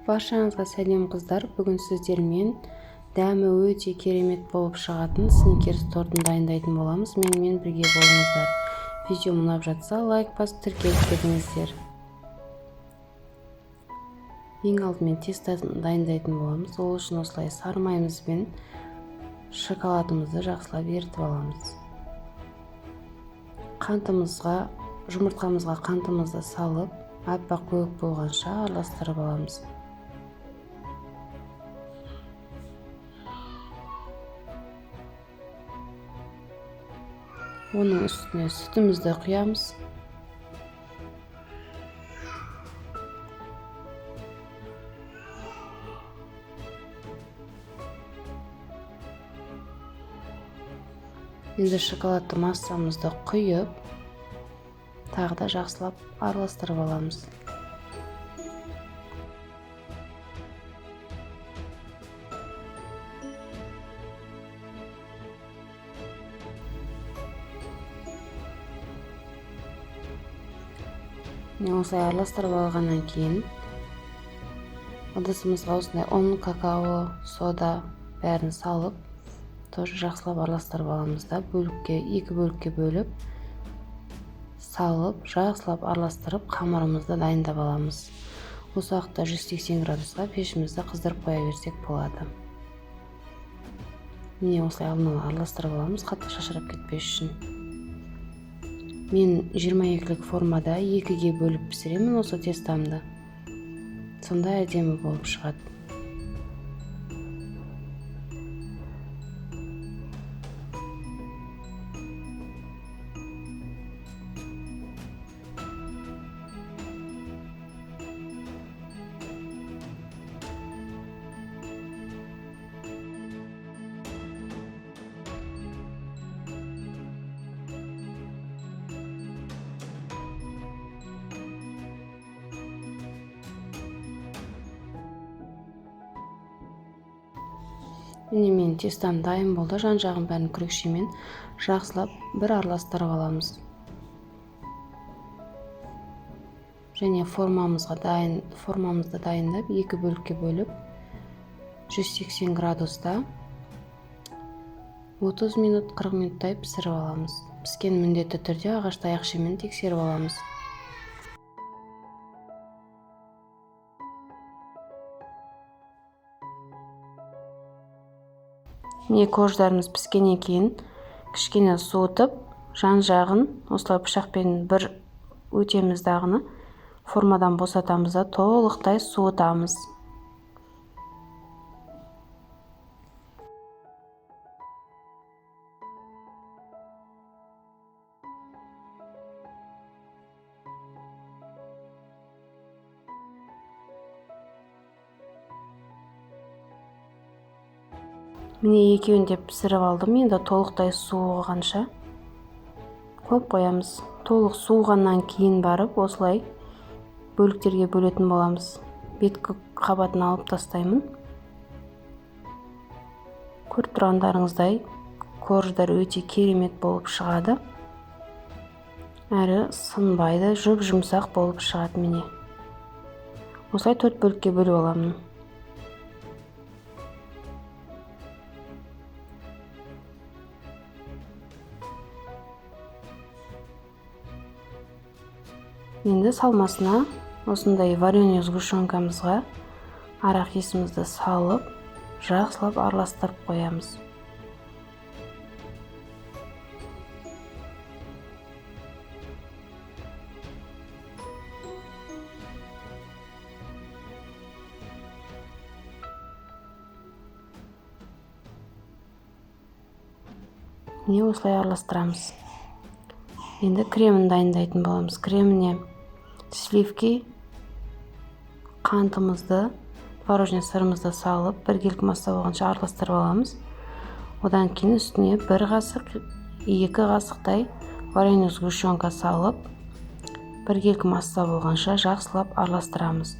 Баршаңызға сәлем қыздар. Бүгін сіздермен дәмі өте керемет болып шығатын сникерс тортын дайындайтын боламыз. Менімен бірге болыңыздар. Видео ұнап жатса лайк басып тіркеліп кетіңіздер. Ең алдымен тестасын дайындайтын боламыз. Ол үшін осылай сары майымызбен шоколадымызды жақсылап ерітіп аламыз. Жұмыртқамызға қантымызды салып, аппақ көк болғанша араластырып аламыз. Оның үстіне сүтімізді құямыз. Енді шоколадты массамызды құйып, тағы да жақсылап араластырып аламыз. Осылай араластырып алғаннан кейін ыдысымызға осындай ұн, какао, сода бәрін салып, тоже жақсылап араластырып аламыз да, екі бөлікке бөліп салып, жақсылап араластырып қамырымызды дайындап аламыз. Осы уақытта 180 градусқа пешімізді қыздырып қоя берсек болады. Міне осылай алдын ала араластырып аламыз, қатты шашырап кетпес үшін. Мен 22-лік формада 2-ге бөліп пісіремін осы тестамды. Сонда әдемі болып шығады. Міне мен тестам дайын болды. Жан-жағын бәрін күрекшемен жақсылап бір араластырып аламыз. Және формамызды дайындап 2 бөлікке бөліп 180 градуста 30 минут 40 минуттай пісіріп аламыз. Піскен міндетті түрде ағаш таяқшамен тексеріп аламыз. Міне кождарымыз піскеннен кейін кішкене суытып, жан-жағын осылай пышақпен бір өтеміз дағыны формадан босатамыз да толықтай суытамыз. Міне екеуін де пісіріп алдым. Енді толықтай суығанша қойып қоямыз. Толық суығаннан кейін барып осылай бөліктерге бөлетін боламыз. Беткі қабатын алып тастаймын. Көріп тұрғандарыңыздай корждар өте керемет болып шығады. Әрі сынбайды, жұп-жұмсақ болып шығады міне. Осылай 4 бөлікке бөліп аламын. Енді салмасына осындай вареный сгущенкамызға арахисімізді салып, жақсылап араластырып қоямыз. Міне осылай араластырамыз. Енді кремін дайындайтын боламыз. Креміне сливки, қантымызды, творожный сырымызды салып, біркелкі масса болғанша араластырып аламыз. Одан кейін үстіне 1 қасық, 2 қасықтай вареный сгущенка салып, біркелкі масса болғанша жақсылап араластырамыз.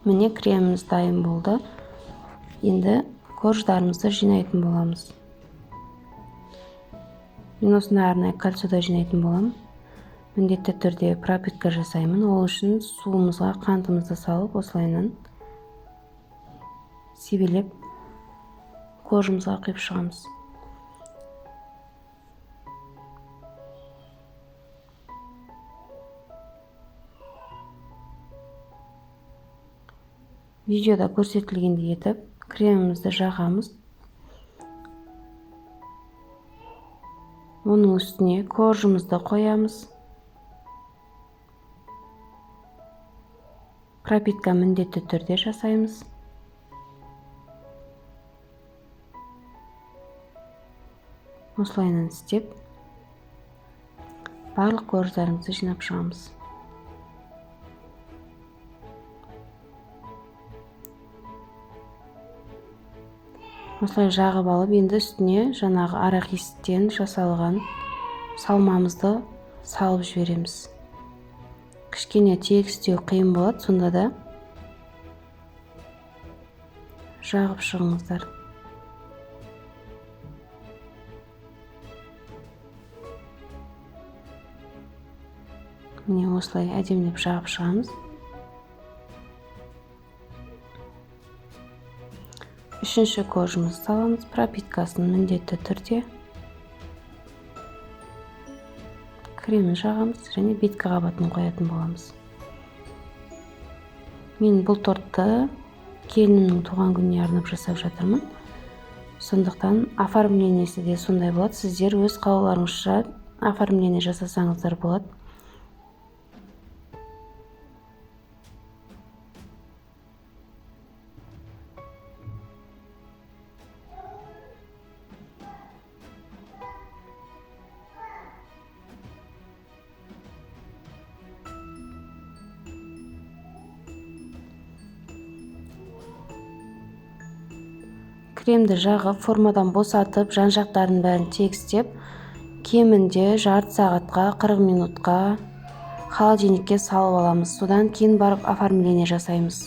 Міне креміміз дайын болды. Енді корждарымызды жинайтын боламыз. Мен осындай арнайы кольцода жинайтын боламын. Міндетті түрде пропитка жасаймын. Ол үшін суымызға қантымызды салып, осылайынан себелеп коржымызға құйып шығамыз. Видеода көрсетілгендей етіп кремімізді жағамыз. Оның үстіне коржымызды қоямыз. Пропитка міндетті түрде жасаймыз. Осылайынан істеп, барлық корждарымызды жинап шығамыз. Осылай жағып алып, енді үстіне жаңағы арахистен жасалған салмамызды салып жібереміз. Кішкене тегістеу қиын болады, сонда да жағып шығыңыздар. Міне осылай әдемілеп жағып шығамыз. Үшінші коржымызды саламыз. Пропиткасын міндетті түрде. Кремін жағамыз және беткі қабатын қоятын боламыз. Мен бұл тортты келінімнің туған күніне арнап жасап жатырмын. Сондықтан оформлениесі де сондай болады. Сіздер өз қалауларыңызша оформление жасасаңыздар болады. Кремді жағып, формадан босатып, жан-жақтарын бәрін тегістеп, кемінде жарты сағатқа, 40 минутқа холодильникке салып аламыз. Содан кейін барып оформление жасаймыз.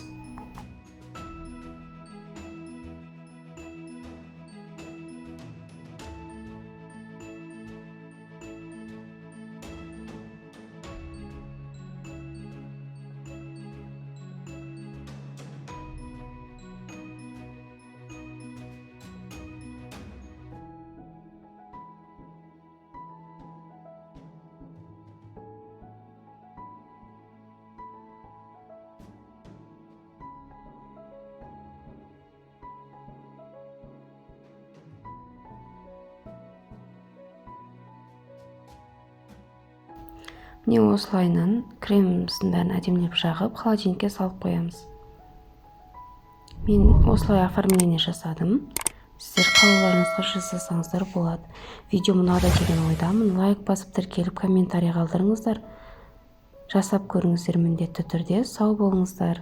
Міне осылайынан креміміздің бәрін әдемілеп жағып, холодильникке салып қоямыз. Мен осылай оформление жасадым. Сіздер қалауларыңызға жасасаңыздар болады. Видео ұнады деген ойдамын. Лайк басып тіркеліп, комментарий қалдырыңыздар. Жасап көріңіздер міндетті түрде. Сау болыңыздар.